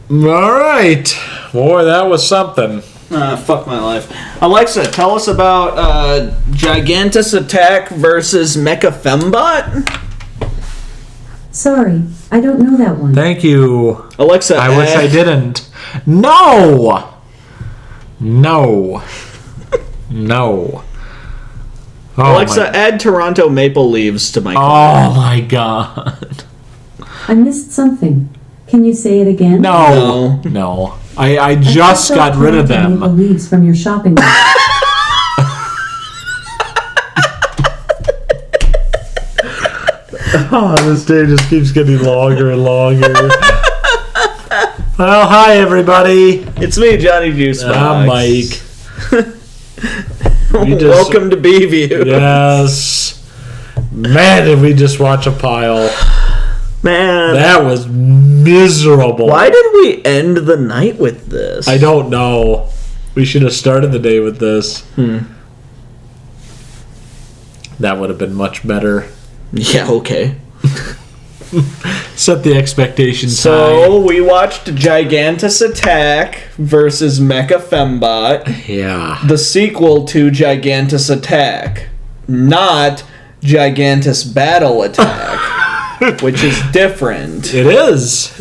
All right. Boy, that was something. Fuck my life. Alexa, tell us about Giantess Attack versus Mecha Fembot. Sorry, I don't know that one. Thank you. Alexa, I wish I didn't. No. Oh, Alexa, add Toronto Maple Leafs to my Oh my god. I missed something. Can you say it again? No. I just got rid of them. Maple Leaves from your shopping list. Oh, this day just keeps getting longer and longer. Well, hi everybody. It's me, Johnny Juicebox. I'm Mike. Welcome to B-View. Yes. Man, did we just watch a pile. Man. That was miserable. Why did we end the night with this? I don't know. We should have started the day with this. That would have been much better. Yeah, okay. Set the expectations So, we watched Giantess Attack versus Mecha Fembot. Yeah. The sequel to Giantess Attack. Not Giantess Battle Attack. Which is different. It is.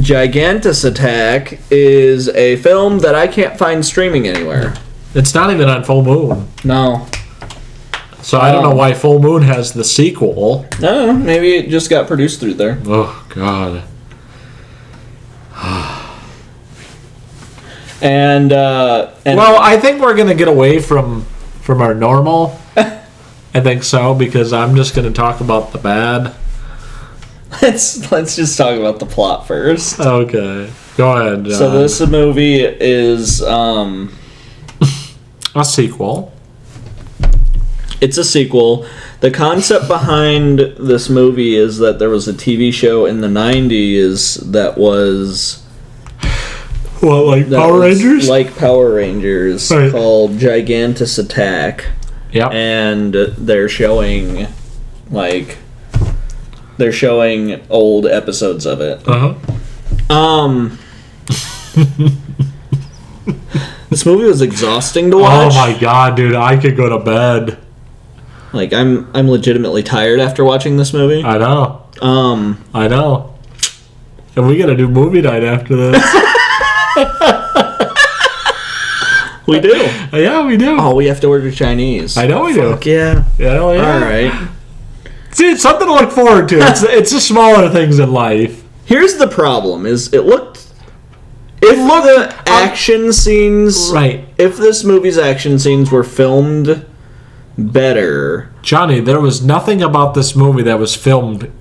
Giantess Attack is a film that I can't find streaming anywhere. It's not even on Full Moon. No. So I don't know why Full Moon has the sequel. No, maybe it just got produced through there. Oh, God. And well, I think we're going to get away from our normal. I think so, because I'm just going to talk about the bad. let's just talk about the plot first. Okay. Go ahead, John. So this movie is a sequel. It's a sequel. The concept behind this movie is that there was a TV show in the 90s that was... What, like Power Rangers? Like Power Rangers, right. Called Giantess Attack. Yep. And they're showing old episodes of it. This movie was exhausting to watch. Oh my god, dude, I could go to bed. Like, I'm legitimately tired after watching this movie. I know. I know. And we gotta do movie night after this. We do. Yeah, we do. Oh, we have to order Chinese. I know we do. Fuck yeah. Hell yeah. Alright. See, it's something to look forward to. It's the smaller things in life. Here's the problem, is the action scenes... Right. If this movie's action scenes were filmed better... Johnny, there was nothing about this movie that was filmed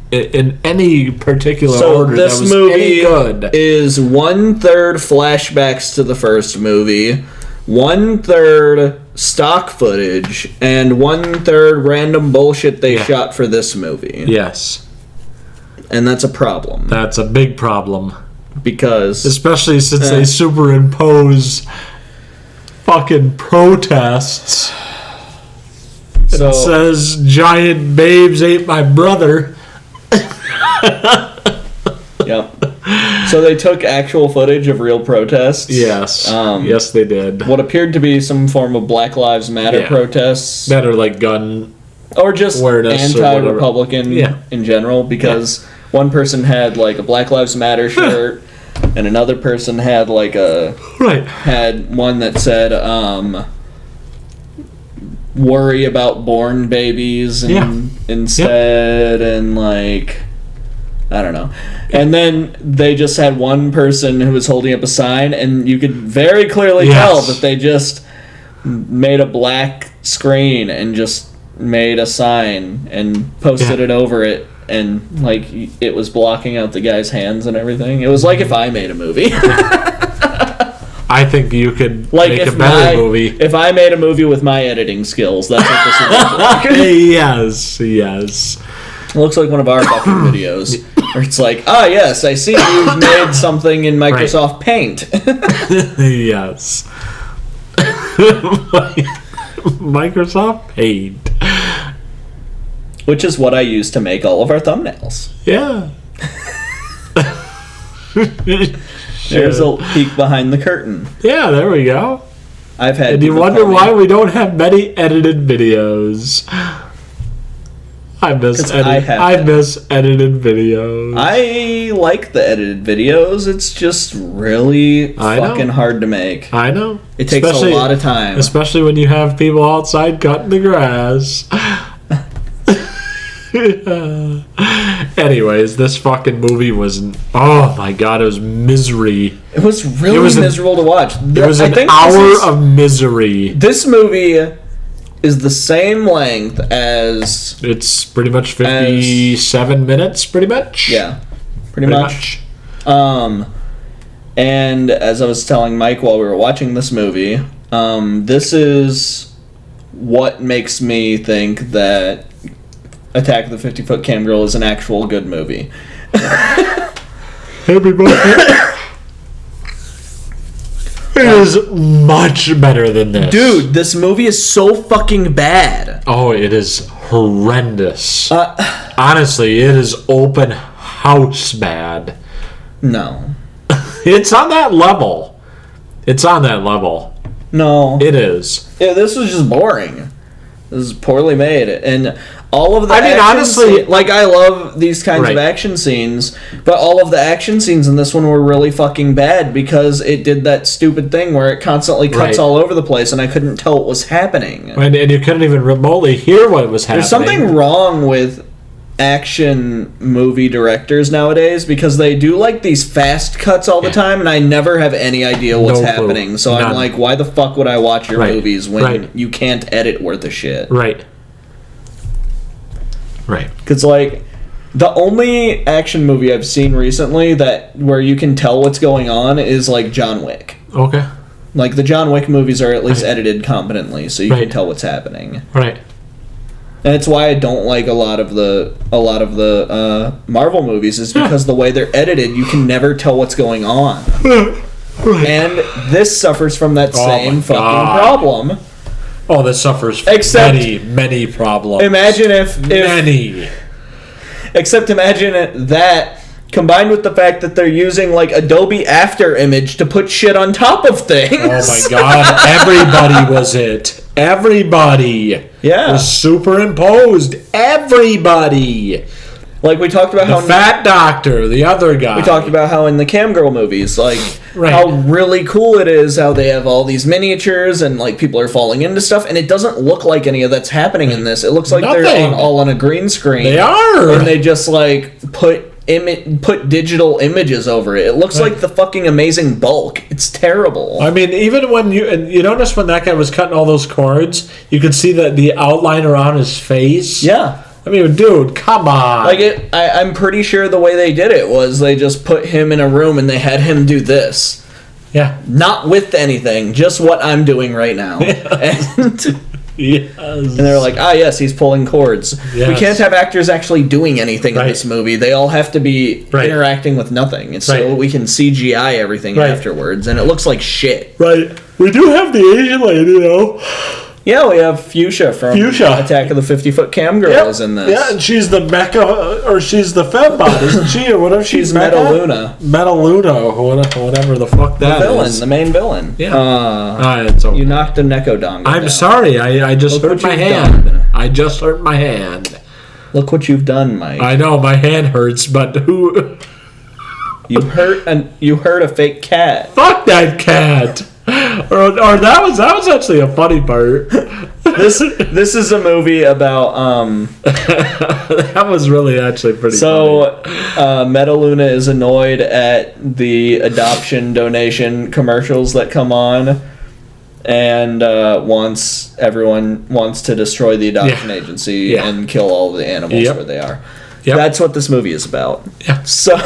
in any particular order that was any good. So this movie is 1/3 flashbacks to the first movie, 1/3 stock footage, and 1/3 random bullshit they shot for this movie. Yes. And that's a problem. That's a big problem. Because... Especially since they superimpose fucking protests. So, it says, giant babes ate my brother. Yep. So they took actual footage of real protests. Yes. Yes, they did. What appeared to be some form of Black Lives Matter protests. That are like gun or just anti-Republican in general, because one person had like a Black Lives Matter shirt and another person had like had one that said worry about born babies instead and like I don't know. And then they just had one person who was holding up a sign, and you could very clearly tell that they just made a black screen and just made a sign and posted it over it, and like it was blocking out the guy's hands and everything. It was like if I made a movie. I think you could like make a better movie. If I made a movie with my editing skills, that's what this would look like. Yes. It looks like one of our fucking videos. Where it's like, yes, I see you've made something in Microsoft Paint. Yes. Microsoft Paint. Which is what I use to make all of our thumbnails. Yeah. There's a peek behind the curtain. Yeah, there we go. I've had. And you wonder why we don't have many edited videos. I miss edited videos. I like the edited videos. It's just really fucking hard to make. I know. It takes a lot of time. Especially when you have people outside cutting the grass. Anyways, this fucking movie was... Oh my god, it was misery. It was really miserable to watch. It was an hour of misery. This movie is the same length as... It's pretty much 57 minutes, pretty much. Yeah, pretty much. And as I was telling Mike while we were watching this movie, this is what makes me think that Attack of the 50-Foot Cam Girl is an actual good movie. Everybody... It is much better than this. Dude, this movie is so fucking bad. Oh, it is horrendous. Honestly, it is open house bad. No. It's on that level. No. It is. Yeah, this was just boring. This is poorly made. And all of the honestly... I love these kinds of action scenes, but all of the action scenes in this one were really fucking bad because it did that stupid thing where it constantly cuts all over the place and I couldn't tell what was happening. And you couldn't even remotely hear what was happening. There's something wrong with action movie directors nowadays because they do like these fast cuts all the time and I never have any idea what's happening. So I'm like, why the fuck would I watch your movies when you can't edit worth a shit? Right. Because the only action movie I've seen recently where you can tell what's going on is John Wick. Okay. The John Wick movies are at least edited competently, so you can tell what's happening. Right. And it's why I don't like a lot of the Marvel movies is because the way they're edited, you can never tell what's going on. And this suffers from that same fucking problem. Oh, this suffers from many problems. Imagine if many. Except imagine that combined with the fact that they're using Adobe After Image to put shit on top of things. Oh my god, everybody was it. Everybody. Yeah. Was superimposed. Everybody. We talked about the fat doctor, the other guy. We talked about how in the Cam Girl movies, how really cool it is, how they have all these miniatures and people are falling into stuff, and it doesn't look like any of that's happening in this. It looks like they're all on a green screen. They are, and they just put digital images over it. It looks like the fucking Amazing Bulk. It's terrible. I mean, even when you notice when that guy was cutting all those cords, you could see the outline around his face. Yeah. I mean, dude, come on. I'm pretty sure the way they did it was they just put him in a room and they had him do this. Yeah. Not with anything, just what I'm doing right now. And, yes. And they're like, yes, he's pulling cords. Yes. We can't have actors actually doing anything in this movie. They all have to be interacting with nothing. And so we can CGI everything afterwards, and it looks like shit. Right. We do have the Asian lady, though. Yeah, we have Fuchsia from Attack of the 50-Foot Cam Girl is in this. Yeah, and she's the Mecha, or she's the Fembot, isn't she? Or whatever. She's Metaluna. Metaluna, or whatever the fuck that is. The main villain. Yeah. It's okay. You knocked a Necodongo down. I'm sorry, I just hurt my hand. I just hurt my hand. Look what you've done, Mike. I know, my hand hurts, but who... You hurt a fake cat. Fuck that cat! Or that was actually a funny part. This is a movie about that was really actually pretty funny. Metaluna is annoyed at the adoption donation commercials that come on and everyone wants to destroy the adoption agency and kill all the animals where they are. Yep. That's what this movie is about. Yeah. So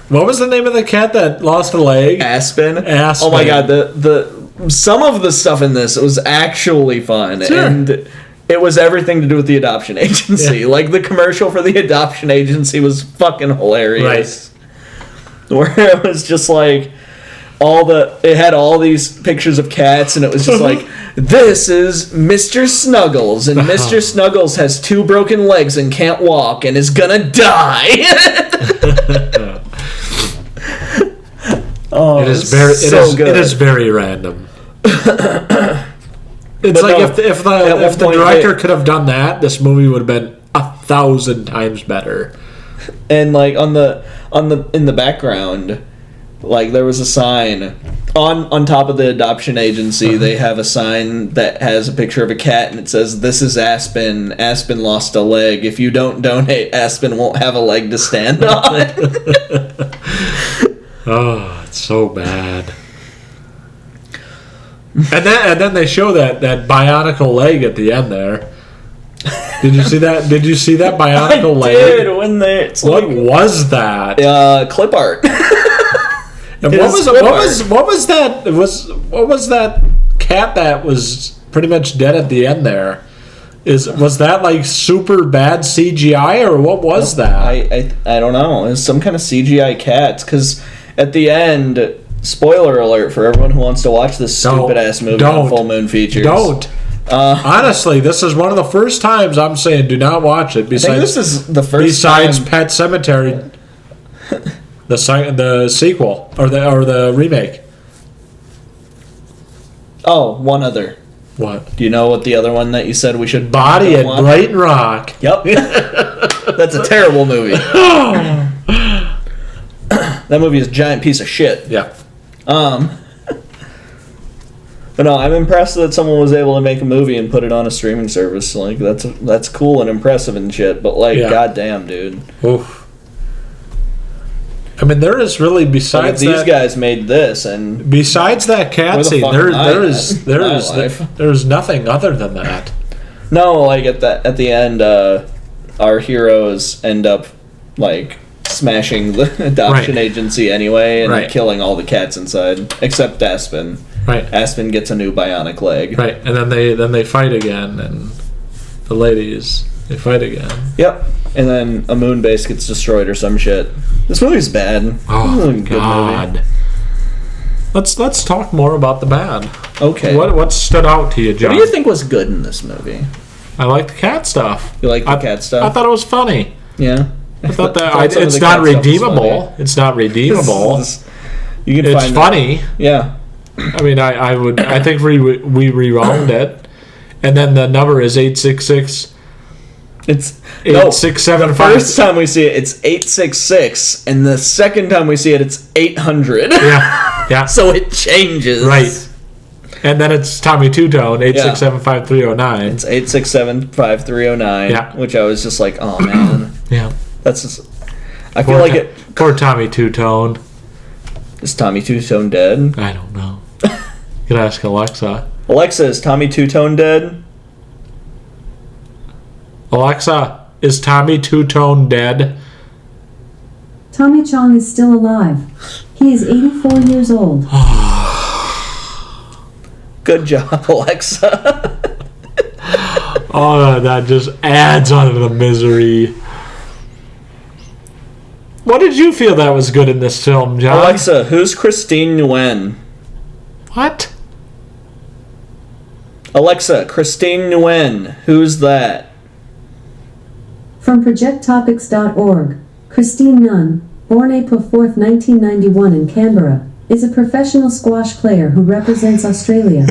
what was the name of the cat that lost a leg? Aspen. Oh my god, the some of the stuff in this was actually fun, and it was everything to do with the adoption agency. Yeah. The commercial for the adoption agency was fucking hilarious. Right. Where it was just it had all these pictures of cats, and it was just this is Mr. Snuggles, and Mr. Snuggles has 2 broken legs and can't walk and is gonna die. Oh, It is very so good. It is very random. It's But like no, if the point director could have done that, this movie would have been 1,000 times better. And like in the background, like there was a sign on top of the adoption agency. They have a sign that has a picture of a cat, and it says, "This is Aspen. Aspen lost a leg. If you don't donate, Aspen won't have a leg to stand on." Oh, it's so bad. And then they show that bionicle leg at the end there. Did you see that? Did you see that bionicle leg? I did when What was that? Clip art. And what was that cat that was pretty much dead at the end there? Was that like super bad CGI or what was that? I don't know. It was some kind of CGI cats, because at the end, spoiler alert for everyone who wants to watch this stupid ass movie on Full Moon Features. Don't. Honestly, this is one of the first times I'm saying do not watch it. Besides, I think this is the first besides time. Pet Sematary, the sequel or the remake. Oh, one other. What? Do you know what the other one that you said we should Body at watch? Brighton Rock. Yep. That's a terrible movie. That movie is a giant piece of shit. Yeah. But no, I'm impressed that someone was able to make a movie and put it on a streaming service. Like that's cool and impressive and shit. But like, goddamn, dude. Oof. I mean, there is really besides these guys made this, and besides that cat scene, there's nothing other than that. No, like at the end, our heroes end up like smashing the adoption agency anyway and killing all the cats inside except Aspen. Right. Aspen gets a new bionic leg. Right, and then they fight again, and the ladies they fight again. Yep. And then a moon base gets destroyed or some shit. This movie's bad. Oh God. Movie. Let's talk more about the bad. Okay. What stood out to you, John? What do you think was good in this movie? I like the cat stuff. You like the cat stuff? I thought it was funny. Yeah. I thought that it's not redeemable. It's not redeemable. You can it's funny. Yeah. I mean, I think we rewound it, and then the number is 866. It's 867. The first time we see it, it's 866, and the second time we see it, it's 800. Yeah. So it changes. Right. And then it's Tommy Two-Tone, 867-5309. It's 867-5309. Yeah. Which I was just like, oh man. Yeah. That's just. I feel like it. Poor Tommy Two-Tone. Is Tommy Two-Tone dead? I don't know. You could ask Alexa. Alexa, is Tommy Two-Tone dead? Alexa, is Tommy Two-Tone dead? Tommy Chong is still alive. He is 84 years old. Good job, Alexa. Oh, that just adds on to the misery. What did you feel that was good in this film, John? Alexa, who's Christine Nguyen? What? Alexa, Christine Nguyen. Who's that? From ProjectTopics.org, Christine Nunn, born April 4th, 1991 in Canberra, is a professional squash player who represents Australia.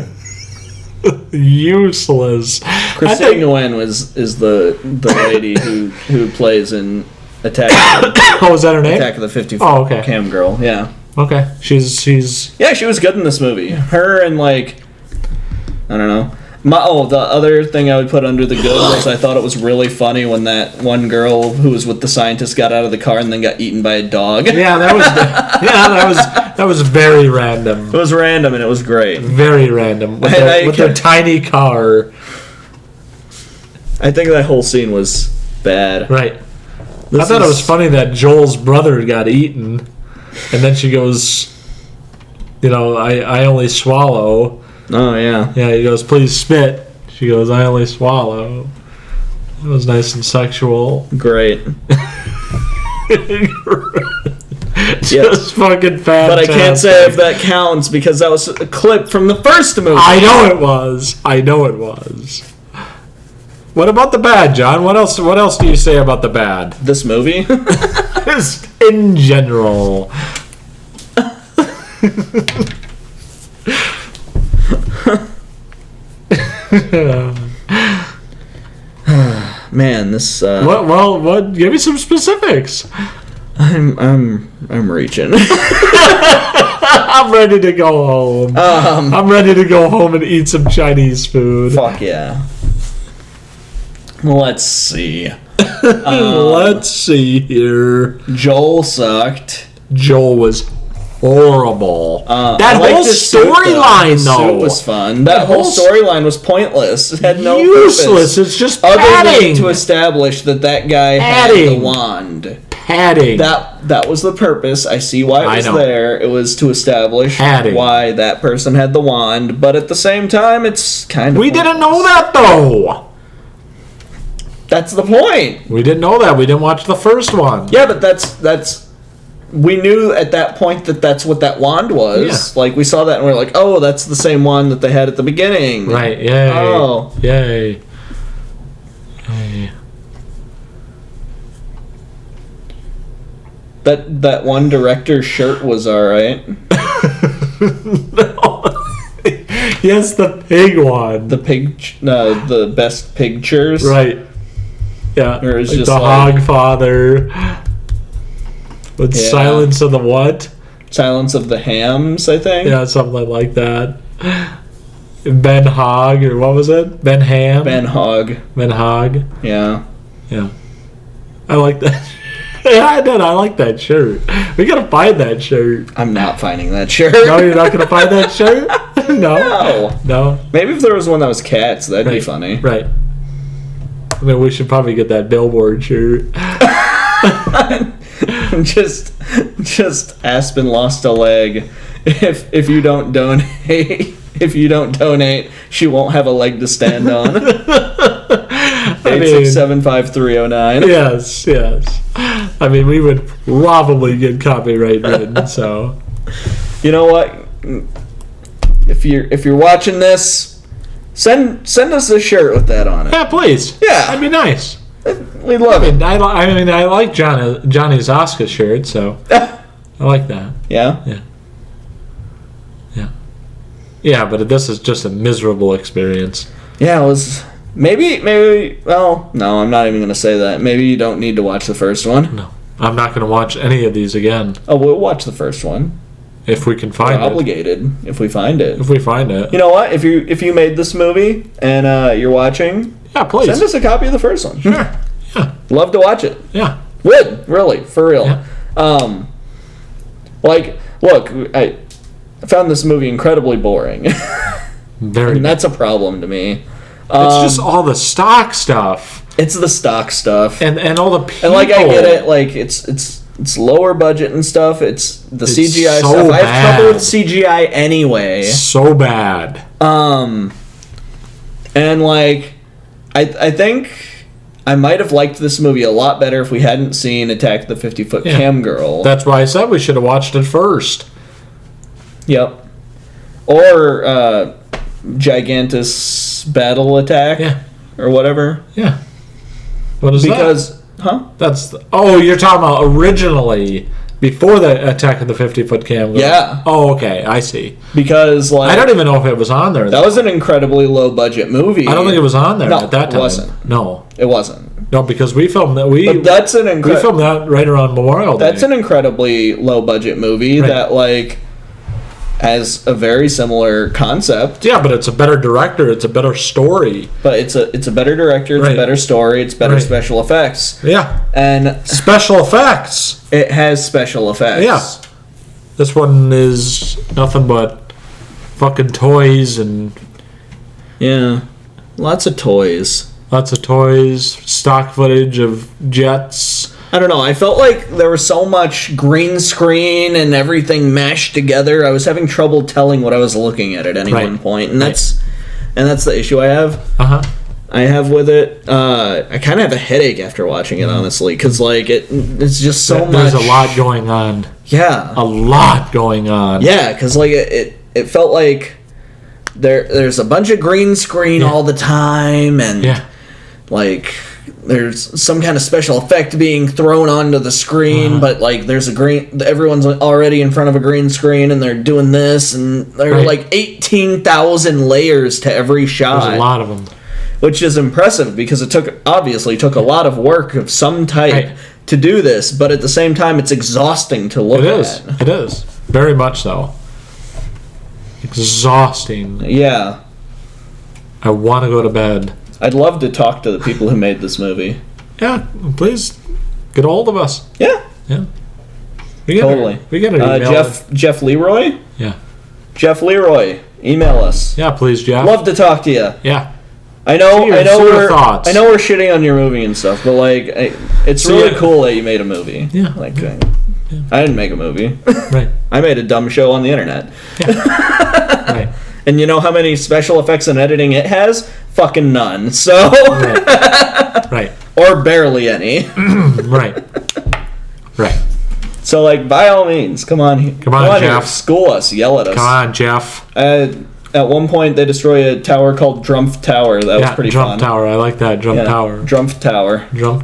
Useless. Christine Nguyen is the lady who plays in Attack. Oh, is that her name? Attack of the 54. Oh, okay. Cam girl. Yeah. Okay. She's. Yeah, she was good in this movie. Her and like, I don't know. The other thing I would put under the good was I thought it was really funny when that one girl who was with the scientist got out of the car and then got eaten by a dog. Yeah, that was very random. It was random and it was great. Very random with their tiny car. I think that whole scene was bad. Right. I thought it was funny that Joel's brother got eaten, and then she goes, I only swallow. Oh, yeah. Yeah, he goes, please spit. She goes, I only swallow. It was nice and sexual. Great. Just fucking fantastic. But I can't say if that counts because that was a clip from the first movie. I know it was. What about the bad, John? What else do you say about the bad? This movie? Just in general. Man, this. What? Well, what? Give me some specifics. I'm reaching. I'm ready to go home. I'm ready to go home and eat some Chinese food. Fuck yeah. Let's see. Let's see here. Joel sucked. Joel was horrible. That whole storyline, though, was fun. That whole storyline was pointless. It had no useless. purpose. It's just other padding. than to establish that guy had the wand. Padding. That was the purpose. I see why it was there. It was to establish why that person had the wand. But at the same time, it's kind of. We didn't know that, though. That's the point. We didn't know that. We didn't watch the first one. Yeah, but that's. We knew at that point that that's what that wand was. Yeah. Like, we saw that and we were like, oh, that's the same wand that they had at the beginning. Right, yay. Oh. Yay. Yay. That one director's shirt was alright. No. Yes, the pig one. The best pictures. Right. Yeah. Or it's like just the Hogfather. With Silence of the what? Silence of the Hams, I think. Yeah, something like that. Ben Hogg, or what was it? Ben Ham? Ben Hogg. Ben Hogg. Yeah. Yeah. I like that. Yeah, I did. I like that shirt. We gotta find that shirt. I'm not finding that shirt. No, you're not gonna find that shirt? No. Maybe if there was one that was cats, that'd be funny. Right. I mean, we should probably get that billboard shirt. just Aspen lost a leg. If you don't donate, she won't have a leg to stand on. 8675309. Yes. I mean, we would probably get copyright written. So, you know what? If you're watching this, send us a shirt with that on it. Yeah, please. Yeah, that'd be nice. We love it. I like Johnny's Oscar shirt, so I like that. Yeah. Yeah, but this is just a miserable experience. Yeah, it was. Maybe. Well, no, I'm not even going to say that. Maybe you don't need to watch the first one. No, I'm not going to watch any of these again. Oh, we'll watch the first one if we can find it. We're obligated if we find it. If we find it. You know what? If you made this movie and you're watching, yeah, please send us a copy of the first one. Sure. Yeah. Love to watch it. Yeah. Would really for real. Yeah. Look, I found this movie incredibly boring. Very. And that's a problem to me. It's just all the stock stuff. It's the stock stuff, and all the people. And I get it. It's lower budget and stuff. It's CGI so stuff. Bad. I have trouble with CGI anyway. So bad. And I think I might have liked this movie a lot better if we hadn't seen Attack the 50-Foot Cam Girl. That's why I said we should have watched it first. Yep. Or Giantess Battle Attack. Yeah. Or whatever. Yeah. What is that? That's you're talking about originally before the Attack of the 50-Foot Cam Girl. Yeah. Oh, okay. I see. Because I don't even know if it was on there. That was an incredibly low budget movie. I don't think it was on there at that time. It wasn't. No. It wasn't. No, because we filmed that. But that's we filmed that right around Memorial Day. That's an incredibly low budget movie that has a very similar concept. Yeah, but it's a better director. It's a better story. But it's a better director. It's a better story. It's better special effects. Yeah. And special effects. It has special effects. Yeah. This one is nothing but fucking toys and... Yeah. Lots of toys. Stock footage of jets. I don't know. I felt like there was so much green screen and everything mashed together. I was having trouble telling what I was looking at any one point, and that's the issue I have. I have with it. I kind of have a headache after watching it, honestly, because it's just so much. There's a lot going on. Yeah, a lot going on. Yeah, because it felt like there's a bunch of green screen all the time, and there's some kind of special effect being thrown onto the screen, but like there's everyone's already in front of a green screen and they're doing this, and there are like 18,000 layers to every shot. There's a lot of them. Which is impressive because it obviously took a lot of work of some type to do this, but at the same time it's exhausting to look at. It is. Very much so. Exhausting. Yeah. I want to go to bed. I'd love to talk to the people who made this movie. Yeah, please get a hold of us. Yeah. Totally. We get an email. Jeff Leroy? Yeah. Jeff Leroy, email us. Yeah, please, Jeff. Love to talk to you. Yeah. I know we're shitting on your movie and stuff, but like it's really cool that you made a movie. Yeah. I didn't make a movie. Right. I made a dumb show on the internet. Yeah. Right. And you know how many special effects and editing it has? Fucking none. So Right. Or barely any. Right. So like by all means, come on Jeff. here, school us, yell at us. Come on, Jeff. At one point, they destroy a tower called Drumpf Tower. That was pretty fun. Drumpf Tower. I like that. Drumpf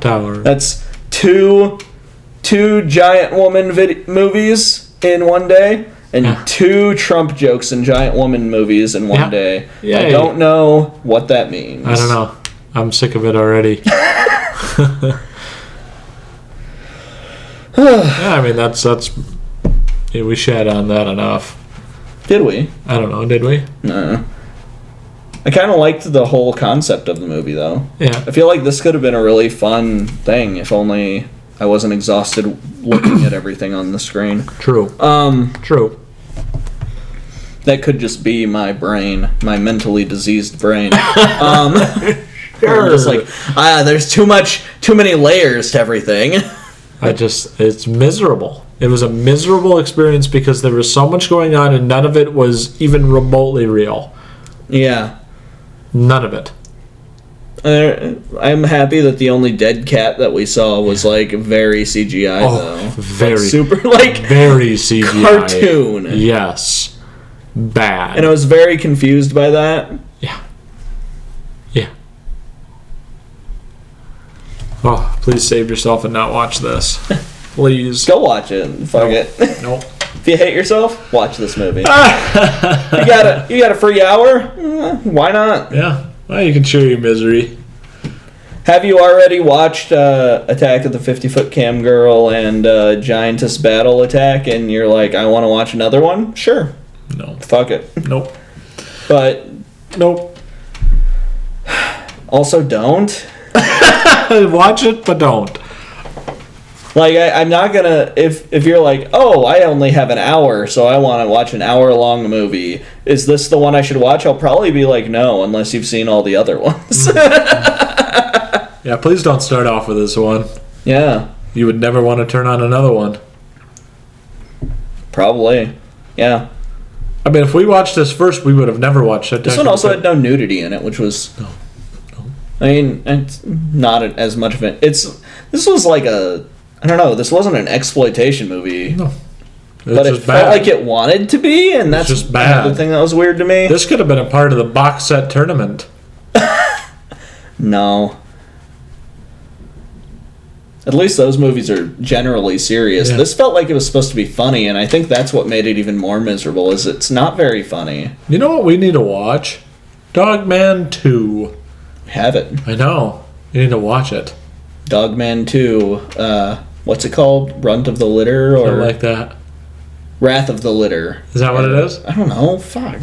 Tower. That's two Giant Woman movies in one day, and 2 Trump jokes in Giant Woman movies in one day. Yeah, I don't know what that means. I don't know. I'm sick of it already. I mean, that's we shat on that enough. Did we? I don't know. Did we? No. I kind of liked the whole concept of the movie, though. Yeah. I feel like this could have been a really fun thing if only I wasn't exhausted looking at everything on the screen. True. True. That could just be my brain, my mentally diseased brain. Sure. I'm just like, there's too many layers to everything. It's miserable. It was a miserable experience because there was so much going on and none of it was even remotely real. Yeah. None of it. I'm happy that the only dead cat that we saw was like very CGI though. Very super very CGI. Cartoon. Yes. Bad. And I was very confused by that. Yeah. Oh, please save yourself and not watch this. Please. Go watch it. Fuck it. Nope. If you hate yourself, watch this movie. You got a free hour? Why not? Yeah. Well, you can share your misery. Have you already watched Attack of the 50-Foot Cam Girl and Giantess Battle Attack and you're like, I want to watch another one? Sure. No. Fuck it. Nope. But nope. Also don't. Watch it, but don't. Like, I'm not gonna... If you're like, oh, I only have an hour, so I want to watch an hour-long movie. Is this the one I should watch? I'll probably be like, no, unless you've seen all the other ones. Yeah, please don't start off with this one. Yeah. You would never want to turn on another one. Probably. Yeah. I mean, if we watched this first, we would have never watched it. This one also had no nudity in it, which was... No. I mean, it's not as much of it. This was like a... I don't know, this wasn't an exploitation movie. No. But it felt like it wanted to be, and that's just bad. The thing that was weird to me. This could have been a part of the box set tournament. No. At least those movies are generally serious. Yeah. This felt like it was supposed to be funny, and I think that's what made it even more miserable, is it's not very funny. You know what we need to watch? Dogman 2. Have it. I know. You need to watch it. Dogman 2. What's it called? Runt of the Litter? Or something like that. Wrath of the Litter. Is that what it is? I don't know. Fuck.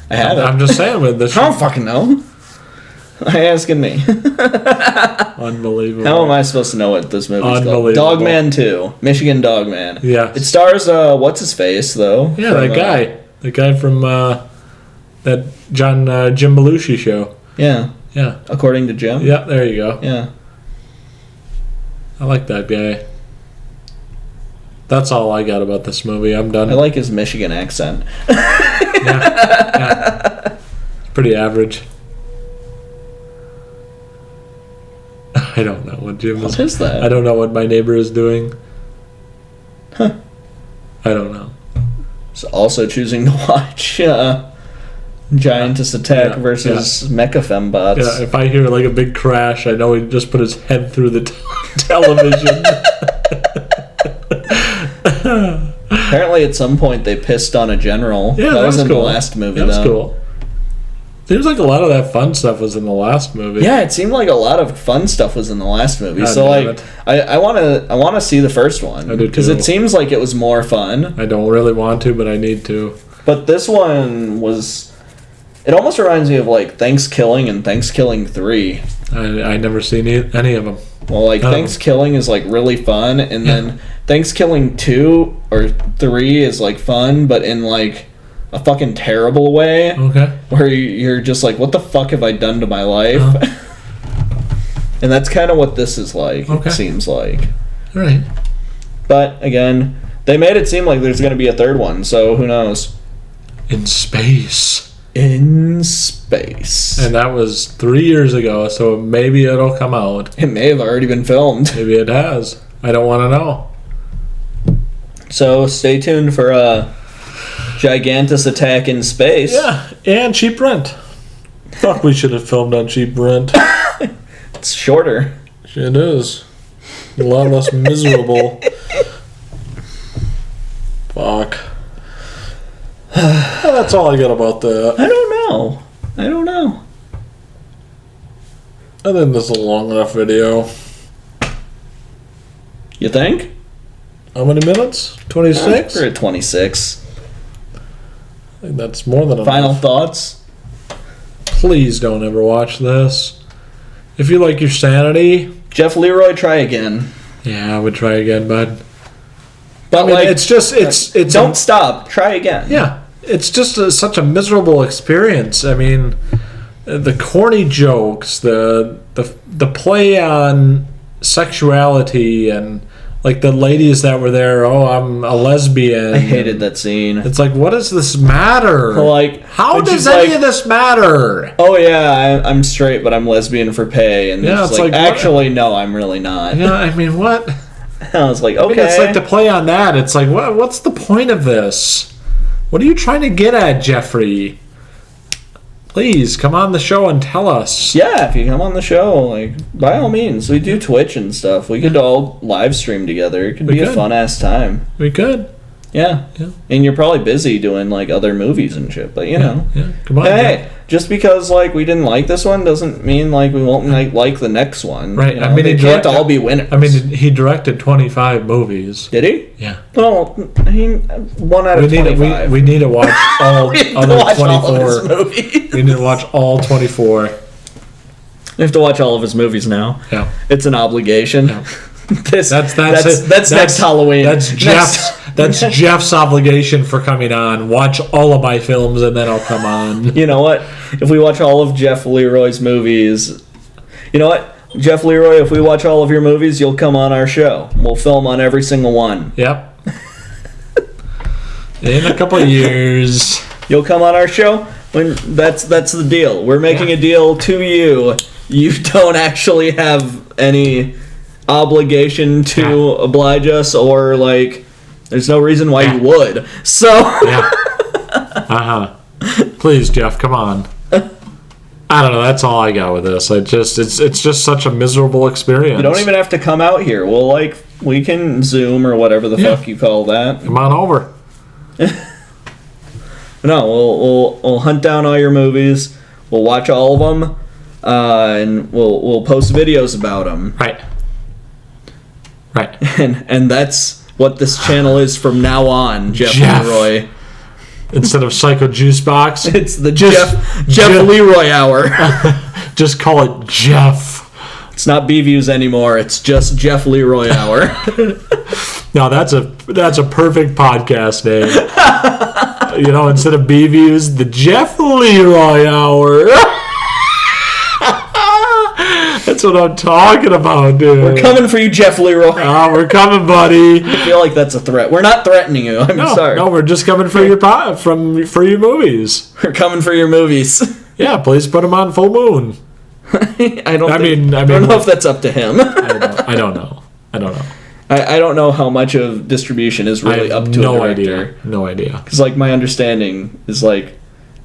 I have it. I'm just saying with this. I don't fucking know. Asking me. Unbelievable. How am I supposed to know what this movie's called? Dogman 2. Michigan Dogman. Yeah. It stars, what's his face, though? Yeah, that guy. The guy from that Jim Belushi show. Yeah. Yeah. According to Jim? Yeah, there you go. Yeah. I like that guy. That's all I got about this movie. I'm done. I like his Michigan accent. Yeah. It's pretty average. I don't know what Jim is. What is that? I don't know what my neighbor is doing. Huh. I don't know. He's also choosing to watch Giantess attack versus Mecha Fembots. Yeah, if I hear like a big crash, I know he just put his head through the television. Apparently, at some point, they pissed on a general. Yeah, that was in cool. the last movie. That was cool. Seems like a lot of that fun stuff was in the last movie. Yeah, it seemed like a lot of fun stuff was in the last movie. God so damn like, it. I want to see the first one. I do because too. it seems like it was more fun. I don't really want to, but I need to. But this one was. It almost reminds me of like Thanksgiving and Thanksgiving 3. I never seen any of them. Well, like Thanksgiving is like really fun, and then Thanksgiving 2 or 3 is like fun, but in like a fucking terrible way. Okay. Where you're just like, what the fuck have I done to my life? And that's kind of what this is like. Okay. It seems like. All right. But again, they made it seem like there's going to be a third one, so who knows? In space. In space. And that was 3 years ago, so maybe it'll come out. It may have already been filmed. Maybe it has. I don't want to know. So stay tuned for a Gigantus attack in space. Yeah, and cheap rent. Fuck, we should have filmed on cheap rent. It's shorter. It is. A lot less miserable. Fuck. That's all I got about that. I don't know. I think this is a long enough video. You think? How many minutes? 26? We're at 26. I think that's more than enough. Final thoughts? Please don't ever watch this. If you like your sanity... Jeff Leroy, try again. Yeah, I would try again, bud. But I mean, like, it's just... It's don't stop. Try again. Yeah. It's just such a miserable experience. I mean, the corny jokes, the play on sexuality, and like the ladies that were there. Oh, I'm a lesbian. I hated that scene. It's like, what does this matter? Like, how does any of this matter? Oh yeah, I'm straight, but I'm lesbian for pay. And Yeah, it's like actually, no, I'm really not. Yeah, I mean, what? I was like, okay. I mean, it's like to play on that. It's like, what's the point of this? What are you trying to get at, Jeffrey? Please, come on the show and tell us. Yeah, if you come on the show, like, by all means. We do Twitch and stuff. We could all live stream together. It could be a fun-ass time. We could. Yeah. And you're probably busy doing, like, other movies and shit, but, you know. Yeah. Come on. Hey, just because, like, we didn't like this one doesn't mean, like, we won't like the next one. Right. You know? I mean, they can't all be winners. I mean, he directed 25 movies. Did he? Yeah. Well, 1 out of 25. We need to watch all other 24. All of his movies. We need to watch all 24. We have to watch all of his movies now. Yeah. It's an obligation. Yeah. That's next Halloween. That's Jeff's obligation for coming on. Watch all of my films and then I'll come on. You know what? If we watch all of Jeff Leroy's movies, you know what? Jeff Leroy, if we watch all of your movies, you'll come on our show. We'll film on every single one. Yep. In a couple of years. You'll come on our show? When that's the deal. We're making a deal to you. You don't actually have any obligation to oblige us, or like there's no reason why you would. So Please, Jeff, come on. I don't know, that's all I got with this. It's just such a miserable experience. You don't even have to come out here. We can Zoom or whatever the fuck you call that. Come on over. No, we'll hunt down all your movies. We'll watch all of them, and we'll post videos about them. Right. And that's what this channel is from now on, Jeff Leroy. Instead of Psycho Juicebox, it's the Jeff Leroy Hour. Just call it Jeff. It's not B-Views anymore. It's just Jeff Leroy Hour. No, that's a perfect podcast name. You know, instead of B-Views, the Jeff Leroy Hour. That's what I'm talking about, dude. We're coming for you, Jeff Leroy. Oh, we're coming, buddy. I feel like that's a threat. We're not threatening you. I'm sorry. No, we're just coming for your for your movies. We're coming for your movies. Yeah, please put them on full moon. I don't know if that's up to him. I don't know. I don't know how much of distribution is really up to a director. No idea. Because, like, my understanding is, like,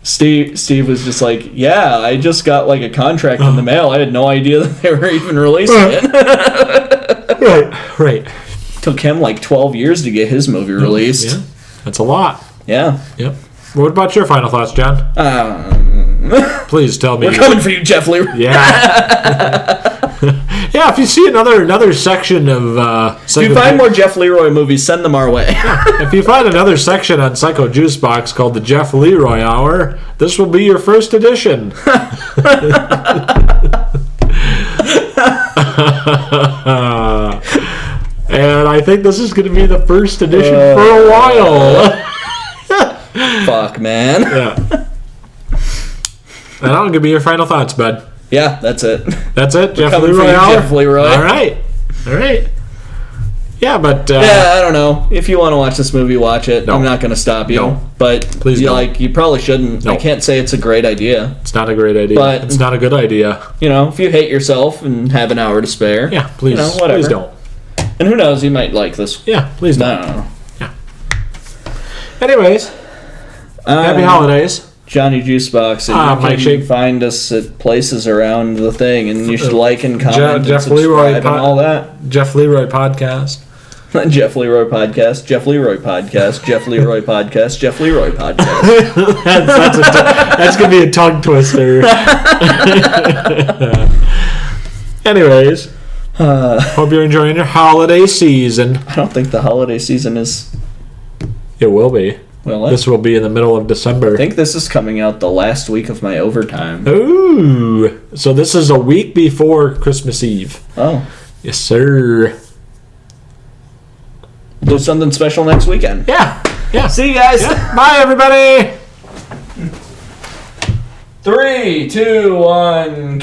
Steve was just like, yeah, I just got like a contract in the mail. I had no idea that they were even releasing it. Right. Took him like 12 years to get his movie released. Yeah, that's a lot. Yeah. Yep. What about your final thoughts, John? Please tell me. We're coming for you, Jeff Leroy. Yeah. Yeah, if you see another section of... if you find more Jeff Leroy movies, send them our way. If you find another section on Psycho Juicebox called the Jeff Leroy Hour, this will be your first edition. And I think this is going to be the first edition for a while. Fuck, man. Yeah. And I'll give me your final thoughts, bud. Yeah, that's it. That's it? Jeff Leroy Hour? Jeff Leroy. All right. Yeah, but... yeah, I don't know. If you want to watch this movie, watch it. No. I'm not going to stop you. No. But please don't. You probably shouldn't. No. I can't say it's a great idea. It's not a great idea. But it's not a good idea. If you hate yourself and have an hour to spare. Yeah, please. Whatever. Please don't. And who knows, you might like this. Yeah, please don't. No. Yeah. Anyways, happy holidays. Johnny Juicebox. And you can find us at places around the thing, and you should like and comment Jeff and subscribe Leroy and all that. Jeff Leroy Podcast. Jeff Leroy Podcast. Jeff Leroy Podcast. Jeff Leroy Podcast. Jeff Leroy Podcast. That's going to be a tongue twister. Anyways, hope you're enjoying your holiday season. I don't think the holiday season is... It will be. Well, this will be in the middle of December. I think this is coming out the last week of my overtime. Ooh. So this is a week before Christmas Eve. Oh. Yes, sir. Do something special next weekend. Yeah. See you guys. Yeah. Bye, everybody. 3, 2, 1...